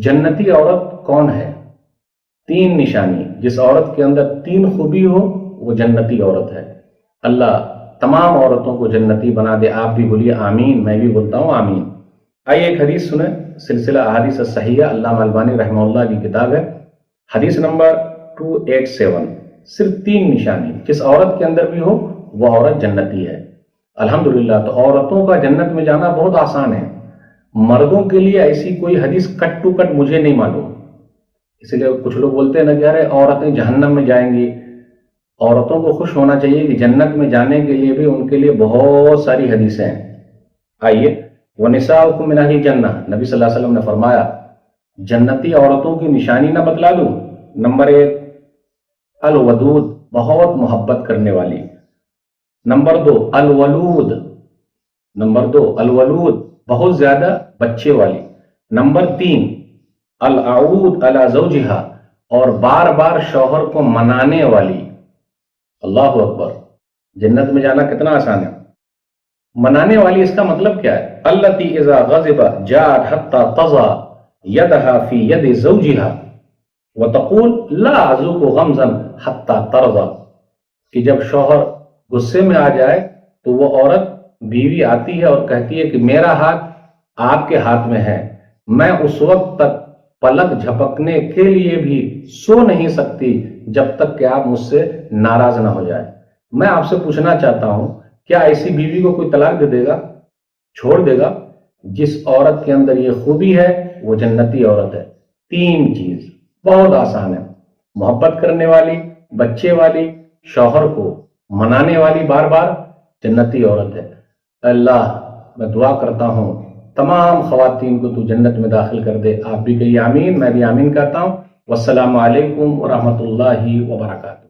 جنتی عورت کون ہے؟ 3 نشانی، جس عورت کے اندر 3 خوبی ہو وہ جنتی عورت ہے۔ اللہ تمام عورتوں کو جنتی بنا دے۔ آپ بھی بولیے آمین، میں بھی بولتا ہوں آمین۔ آئیے ایک حدیث سنیں، سلسلہ احادیث الصحیحہ علامہ البانی رحمہ اللہ کی کتاب ہے، حدیث نمبر 287۔ صرف 3 نشانی جس عورت کے اندر بھی ہو وہ عورت جنتی ہے۔ الحمدللہ، تو عورتوں کا جنت میں جانا بہت آسان ہے۔ مردوں کے لیے ایسی کوئی حدیث کٹ ٹو کٹ مجھے نہیں معلوم، اسی لیے کچھ لوگ بولتے ہیں نا کہ ارے عورتیں جہنم میں جائیں گی۔ عورتوں کو خوش ہونا چاہیے کہ جنت میں جانے کے لیے بھی ان کے لیے بہت ساری حدیثیں ہیں۔ آئیے، وَنِسَاؤُكُم مِّنْ أَهْلِ الْجَنَّةِ، نبی صلی اللہ علیہ وسلم نے فرمایا جنتی عورتوں کی نشانی نہ بتلا دوں؟ نمبر 1 الودود، بہت محبت کرنے والی۔ نمبر 2 الولود، نمبر 2 الولود، بہت زیادہ بچے والی۔ نمبر 3 العود علی زوجہا، اور بار بار شوہر کو منانے والی۔ اللہ اکبر، جنت میں جانا کتنا آسان ہے۔ منانے والی اس کا مطلب کیا ہے؟ التی اذا غضب جاءت حتی تضع یدہا فی ید زوجہا وتقول لا اذوق غمزا حتی ترضى، کہ جب شوہر غصے میں آ جائے تو وہ عورت بیوی آتی ہے اور کہتی ہے کہ میرا ہاتھ آپ کے ہاتھ میں ہے، میں اس وقت تک پلک جھپکنے کے لیے بھی سو نہیں سکتی جب تک کہ آپ مجھ سے ناراض نہ ہو جائے۔ میں آپ سے پوچھنا چاہتا ہوں، کیا ایسی بیوی کو کوئی طلاق دے دے گا، چھوڑ دے گا؟ جس عورت کے اندر یہ خوبی ہے وہ جنتی عورت ہے۔ 3 چیز بہت آسان ہے، محبت کرنے والی، بچے والی، شوہر کو منانے والی بار بار، جنتی عورت ہے۔ اللہ، میں دعا کرتا ہوں تمام خواتین کو تو جنت میں داخل کر دے۔ آپ بھی کہیے آمین، میں بھی آمین کہتا ہوں۔ والسلام علیکم ورحمۃ اللہ وبرکاتہ۔